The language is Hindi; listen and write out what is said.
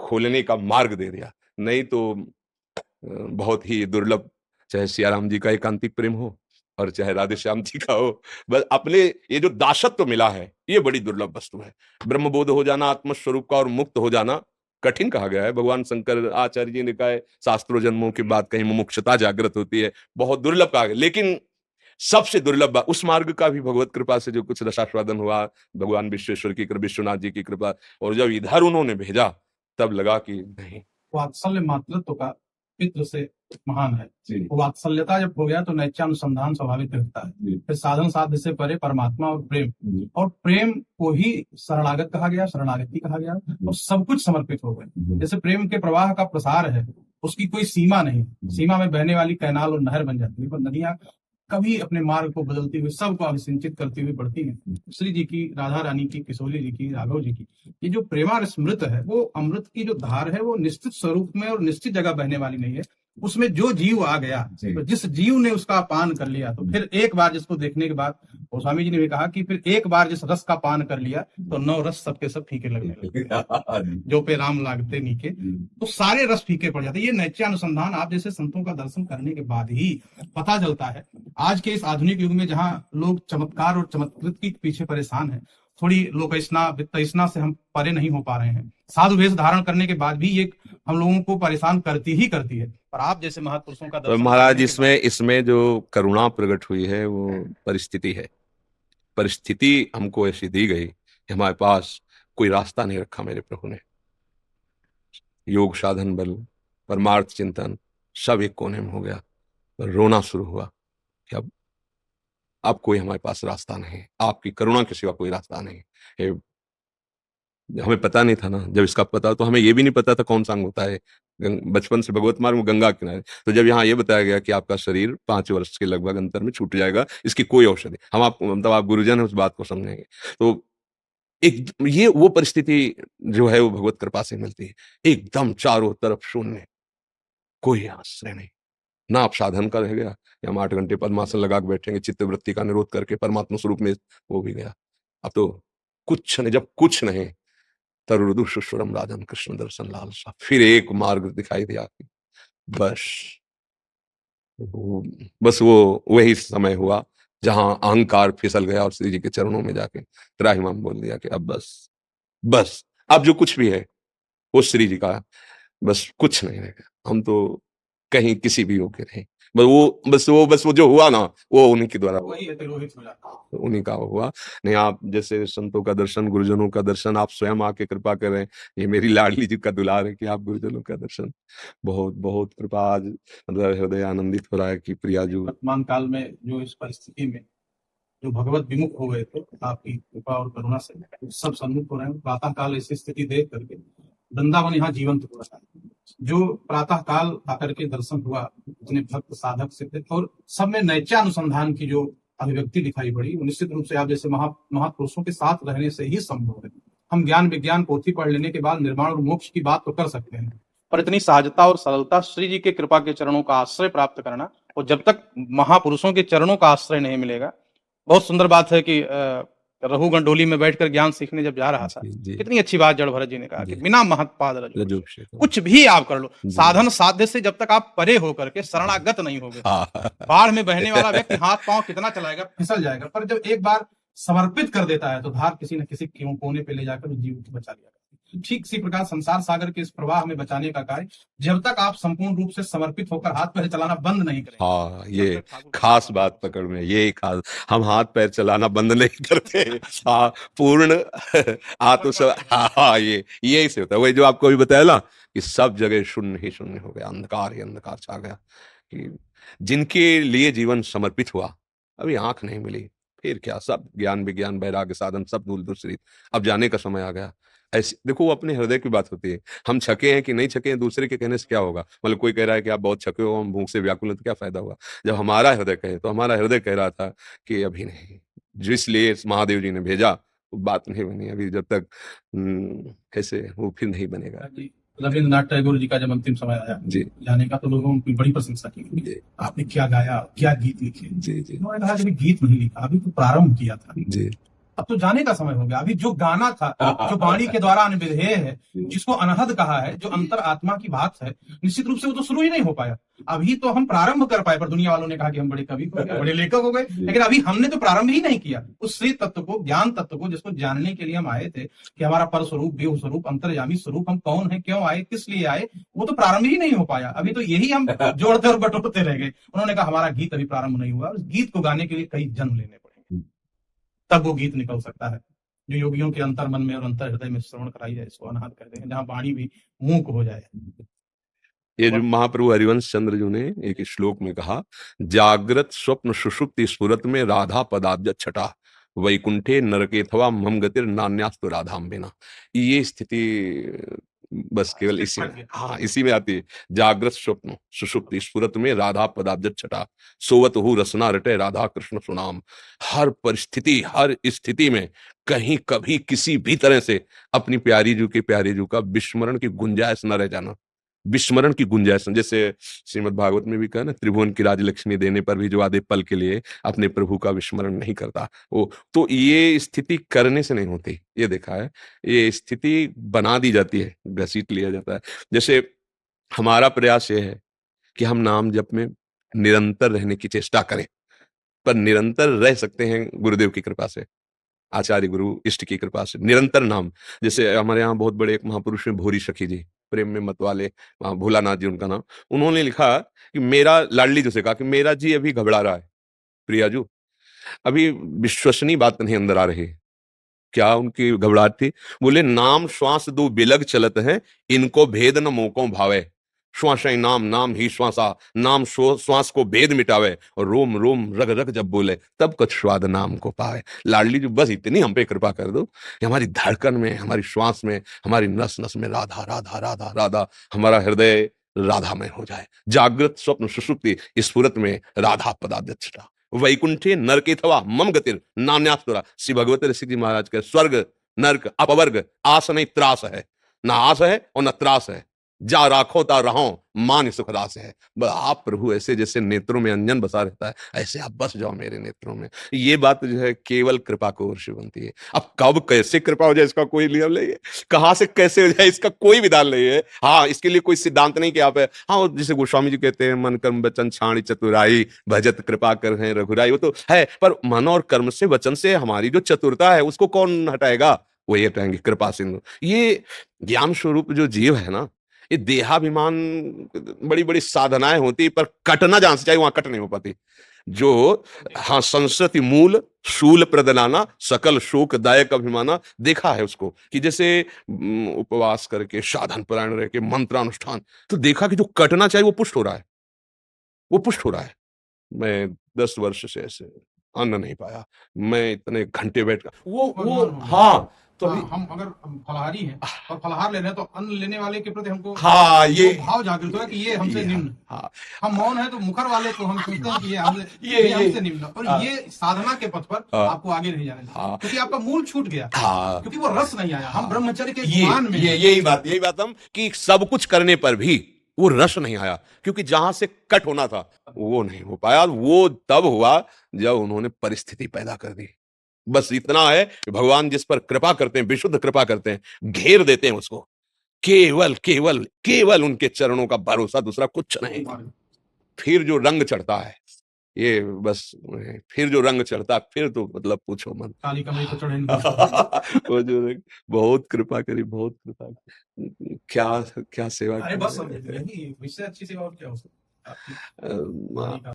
खोलने का मार्ग दे दिया। नहीं तो बहुत ही दुर्लभ, चाहे सियाराम जी का एकांतिक प्रेम हो और चाहे राधे श्याम जी का हो, बस अपने ये जो दासत्व मिला है, ये बड़ी दुर्लभ वस्तु है। ब्रह्मबोध हो जाना, आत्मस्वरूप का और मुक्त हो जाना कठिन कहा गया है। भगवान शंकर आचार्य जी ने कहा है, शास्त्रों जन्मों की बात कहीं मुमुक्षुता जागृत होती है, बहुत दुर्लभ कहा गया। लेकिन सबसे दुर्लभ उस मार्ग का भी भगवत कृपा से जो कुछ रसास्वादन हुआ, भगवान विश्वेश्वर की कृपा, विश्वनाथ जी की कृपा, और जब इधर उन्होंने भेजा तब लगा कि नहीं। वात्सल्य मातृत्व का पितृ से महान है। वात्सल्यता जब हो गया तो नैत्यानुसंधान स्वाभाविक रहता है। फिर साधन साध्य से परे परमात्मा और प्रेम, और प्रेम को ही शरणागत कहा गया, शरणागति कहा गया, और सब कुछ समर्पित हो गए। जैसे प्रेम के प्रवाह का प्रसार है, उसकी कोई सीमा नहीं, सीमा में बहने वाली कैनाल और नहर बन जाती है, पर नदियां कभी अपने मार्ग को बदलते हुए सबको अभिसिंचित करती हुई बढ़ती हैं। श्री जी की, राधा रानी की, किशोरी जी की, राघव जी की, ये जो प्रेमामृत है, वो अमृत की जो धार है वो निश्चित स्वरूप में और निश्चित जगह बहने वाली नहीं है। उसमें जो जीव आ गया, तो जिस जीव ने उसका पान कर लिया, तो फिर एक बार जिसको देखने के बाद, गोस्वामी जी ने भी कहा कि फिर एक बार जिस रस का पान कर लिया तो 9 रस सबके सब फीके लगने लगे, जो पे राम लागते नीके, तो सारे रस फीके पड़ जाते। ये नैत्यानुसंधान आप जैसे संतों का दर्शन करने के बाद ही पता चलता है। आज के इस आधुनिक युग में जहाँ लोग चमत्कार और चमत्कृत के पीछे परेशान है, थोड़ी लोकैष्णा वित्तैष्णा से हम परे नहीं हो पा रहे हैं, साधु वेश धारण करने के बाद भी ये हम लोगों को परेशान करती ही करती है। पर आप जैसे महापुरुषों का तो महाराज, इसमें जो करुणा प्रकट हुई है वो परिस्थिति है। परिस्थिति हमको ऐसी दी गई कि हमारे पास कोई रास्ता नहीं रखा मेरे प्रभु ने। योग साधन बल, परमार्थ चिंतन सब एक कोने में हो गया, रोना शुरू हुआ कि अब कोई हमारे पास रास्ता नहीं, आपकी करुणा के सिवा कोई रास्ता नहीं। हमें पता नहीं था ना, जब इसका पता, तो हमें ये भी नहीं पता था कौन सा अंग होता है। बचपन से भगवत मार्ग में गंगा किनारे, तो जब यहाँ ये बताया गया कि आपका शरीर 5 वर्ष के लगभग अंतर में छूट जाएगा, इसकी कोई औषधि, हम आप मतलब आप गुरुजन है, उस बात को समझेंगे। तो एक ये वो परिस्थिति जो है वो भगवत कृपा से मिलती है। एकदम चारों तरफ शून्य, कोई आश्रय नहीं, ना आप साधन का रह गया कि हम 8 घंटे पद्मासन लगा के बैठेंगे, चित्त वृत्ति का निरोध करके परमात्मा स्वरूप में, वो भी गया। अब तो कुछ नहीं, जब कुछ नहीं, तरुदु सुश्वरम राजन कृष्ण दर्शन लालसा, फिर एक मार्ग दिखाई दिया कि बस वो वही समय हुआ जहां अहंकार फिसल गया और श्री जी के चरणों में जाके त्राहिमाम बोल दिया कि अब बस अब जो कुछ भी है वो श्री जी का, बस कुछ नहीं रहेगा, हम तो कहीं किसी भी योग्य नहीं। बस वो जो हुआ ना, वो उन्हीं के द्वारा हुआ, उन्हीं का हुआ। नहीं, आप जैसे संतों का दर्शन, गुरुजनों का दर्शन, आप स्वयं आके कृपा कर रहे हैं। ये मेरी लाडली जी का दुलार है कि आप गुरुजनों का दर्शन, बहुत बहुत कृपा, आज मतलब हृदय आनंदित हो रहा है कि प्रियाजू वर्तमान काल में जो इस परिस्थिति में जो भगवत विमुख हो गए थे, आपकी कृपा और करुणा से सब सम्मुख हो रहे हैं। प्रातः काल ऐसी स्थिति देख करके वृंदावन यहाँ जीवंत हो रहा है। जो प्रातः काल आकर के दर्शन हुआ, इतने भक्त साधक सिद्ध, और सब में नैत्यानुसंधान की जो अभिव्यक्ति दिखाई पड़ी, वो निश्चित रूप से आप जैसे महापुरुषों के साथ रहने से ही संभव है। हम ज्ञान विज्ञान पोथी पढ़ लेने के बाद निर्वाण और मोक्ष की बात तो कर सकते हैं, पर इतनी सहजता और सरलता, श्री जी के कृपा के चरणों का आश्रय प्राप्त करना, और जब तक महापुरुषों के चरणों का आश्रय नहीं मिलेगा। बहुत सुंदर बात है कि रघु गंडोली में बैठकर ज्ञान सीखने जब जा रहा था, कितनी अच्छी बात जड़ भरत जी ने कहा कि बिना महत्पाद रजो कुछ भी आप कर लो, साधन साध्य से जब तक आप परे होकर के शरणागत नहीं होगे, बाढ़ में बहने वाला व्यक्ति हाथ पांव कितना चलाएगा, फिसल जाएगा। पर जब एक बार समर्पित कर देता है तो धार किसी न किसी कोने पे ले जाकर जीव को बचा लिया। ठीक इसी प्रकार संसार सागर के इस प्रवाह में बचाने का कार्य, जब तक आप संपूर्ण रूप से समर्पित होकर हाथ पैर चलाना बंद नहीं करें। हाँ, ये खास बात पकड़ में, ये खास, हम हाथ पैर चलाना बंद नहीं करते। हाँ, पूर्ण हाँ, ये से होता है। वही जो आपको अभी बताया ना कि सब जगह शून्य ही शून्य हो गया, अंधकार ही अंधकार छा गया, कि जिनके लिए जीवन समर्पित हुआ अभी आंख नहीं मिली, फिर क्या, सब ज्ञान विज्ञान वैराग्य साधन सब दूसरी, अब जाने का समय आ गया। ऐसे देखो, वो अपने हृदय की बात होती है। हम छके हैं कि नहीं छके हैं, दूसरे के कहने से क्या होगा। मतलब कोई कह रहा है कि आप बहुत छके हो, हम भूख से व्याकुल हैं, तो क्या फायदा हुआ। जब हमारा हृदय कहे, तो हमारा हृदय कह रहा था कि अभी नहीं, जिसलिए महादेव जी ने भेजा वो बात नहीं बनी अभी, जब तक कैसे वो फिर नहीं बनेगा। रविंद्रनाथ टैगोर जी का जब अंतिम समय आया जी जाने का, तो लोगों ने बड़ी प्रशंसा की, आपने क्या गाया, क्या गीत लिखे। जी जी, उन्होंने कहा कि गीत नहीं लिखा, अभी तो प्रारंभ किया था जी, अब तो जाने का समय हो गया। अभी जो गाना था, जो वाणी के द्वारा अनविधेय है, जिसको अनहद कहा है, जो अंतर आत्मा की बात है, निश्चित रूप से वो तो शुरू ही नहीं हो पाया। अभी तो हम प्रारंभ कर पाए, पर दुनिया वालों ने कहा कि हम बड़े कवि हो गए, बड़े लेखक हो गए, लेकिन अभी हमने तो प्रारंभ ही नहीं किया उस श्री तत्व को, ज्ञान तत्व को, जिसको जानने के लिए हम आए थे कि हमारा पर स्वरूप, देव स्वरूप, अंतर्यामी स्वरूप, हम कौन है, क्यों आए, किस लिए आए, वो तो प्रारंभ ही नहीं हो पाया। अभी तो यही हम जोड़ते और बटोरते रह गए। उन्होंने कहा हमारा गीत अभी प्रारंभ नहीं हुआ, उस गीत को गाने के लिए कई जन्म लेने पड़ेंगे, तब वो गीत निकल सकता है जो योगियों के अंतर मन में और अंतर हृदय में श्रवण कराई जाए, इसको अनाहत कहते हैं, जहां वाणी भी मूक हो जाए। ये जो महाप्रभु हरिवंश चंद्र जी ने एक श्लोक में कहा, जागृत स्वप्न सुषुप्ति स्फुरत में राधा पदाब्ज छटा, वैकुंठे नरकेथवा मम गतिर नान्यास्तु राधाम बिना। ये स्थिति बस केवल इसी में, हाँ इसी में आती है। जागृत स्वप्न सुषुप्ति स्फुरत में राधा पदाब्ज छटा, सोवत हूँ रसना रटे राधा कृष्ण सुनाम। हर परिस्थिति, हर स्थिति में कहीं कभी किसी भी तरह से अपनी प्यारी जू की प्यारी जू का विस्मरण की गुंजाइश न रह जाना, विस्मरण की गुंजाइश। जैसे श्रीमद् भागवत में भी कहा ना, त्रिभुवन की राजलक्ष्मी देने पर भी जो आधे पल के लिए अपने प्रभु का विस्मरण नहीं करता, वो तो ये स्थिति करने से नहीं होती, ये देखा है। ये स्थिति बना दी जाती है, घसीट लिया जाता है। जैसे हमारा प्रयास ये है कि हम नाम जप में निरंतर रहने की चेष्टा करें, पर निरंतर रह सकते हैं गुरुदेव की कृपा से, आचार्य गुरु इष्ट की कृपा से निरंतर नाम। जैसे हमारे यहाँ बहुत बड़े एक महापुरुष हैं भोरी सखी जी, प्रेम में मत वाले, भोलानाथ जी उनका नाम। उन्होंने लिखा कि मेरा, लाडली जी से कहा कि मेरा जी अभी घबरा रहा है, प्रियाजू अभी विश्वसनीय बात नहीं अंदर आ रही। क्या उनकी घबराहट थी? बोले नाम श्वास दो बिलग चलत है, इनको भेद न मोको भावे। श्वास नाम, नाम ही श्वासा, नाम श्वास को भेद मिटावे, और रोम रोम रग रग जब बोले तब कुछ स्वाद नाम को पावे। लाडली जी बस इतनी हम पे कृपा कर दो कि हमारी धड़कन में, हमारी श्वास में, हमारी नस नस में राधा राधा राधा राधा, हमारा हृदय राधामय हो जाए। जागृत स्वप्न सुषुप्ति स्फुरत में राधा पदाध्यक्षता, वैकुंठे नरकेथवा मम गतिर नान्यास्तुरा। श्री भगवत ऋषि जी महाराज के स्वर्ग नरक अपवर्ग आस नहीं त्रास है, ना आस है और न त्रास है, जा राखो ता रहो मान सुखदास है। आप प्रभु ऐसे जैसे नेत्रों में अंजन बसा रहता है, ऐसे आप बस जाओ मेरे नेत्रों में। ये बात जो है केवल कृपा को वर्ष बनती है। अब कब कैसे कृपा हो जाए इसका कोई नियम नहीं है, कहां से कैसे हो जाए इसका कोई विधान नहीं है। हाँ इसके लिए कोई सिद्धांत नहीं कि आप है, हाँ जैसे गोस्वामी जी कहते हैं मन कर्म वचन छाणी चतुराई भजत कृपा कर है रघुराई, वो तो है, पर मन और कर्म से वचन से हमारी जो चतुरता है उसको कौन हटाएगा? वही हटाएंगे कृपा सिंधु। ये ज्ञान स्वरूप जो जीव है ना, ये देहाभिमान, बड़ी बड़ी साधनाएं होती पर कटना जहां से चाहिए वहां कट नहीं हो पाती। जो हाँ संस्कृति मूल शूल प्रदनाना सकल शोक दायक अभिमाना, देखा है उसको कि जैसे उपवास करके साधन परायण रह के मंत्रानुष्ठान, तो देखा कि जो कटना चाहिए वो पुष्ट हो रहा है, वो पुष्ट हो रहा है। मैं 10 वर्ष से ऐसे अन्न नहीं पाया, मैं इतने घंटे बैठ कर वो हाँ तो हाँ, हम अगर फलाहारी हैं और फलाहार ले रहे हैं तो अन्न लेने वाले के प्रति हमको हाँ ये भाव जागृत होगा कि ये हमसे निम्न। हाँ हम मौन है तो मुखर वाले को हम सोचते हैं कि ये हमसे निम्न, और ये साधना के पथ पर आपको आगे नहीं जाने देगा, क्योंकि आपका मूल छूट गया, क्योंकि वो रस नहीं आया। हम ब्रह्मचर्य के ज्ञान में यही बात हम कि सब कुछ करने पर भी वो रस नहीं आया, क्योंकि जहां से कट होना था वो नहीं हो पाया। वो तब हुआ जब उन्होंने परिस्थिति पैदा कर दी। बस इतना है कि भगवान जिस पर कृपा करते हैं, विशुद्ध कृपा करते हैं, घेर देते हैं उसको, केवल केवल केवल उनके चरणों का भरोसा, दूसरा कुछ नहीं। फिर जो रंग चढ़ता है, ये बस फिर जो रंग चढ़ता फिर तो मतलब पूछो मत। काली कमरी तो चढ़े वो जो बहुत कृपा करी, बहुत कृपा करी। क्या क्या सेवा। अरे बस यही इससे अच्छी सेवा और क्या हो सकती है।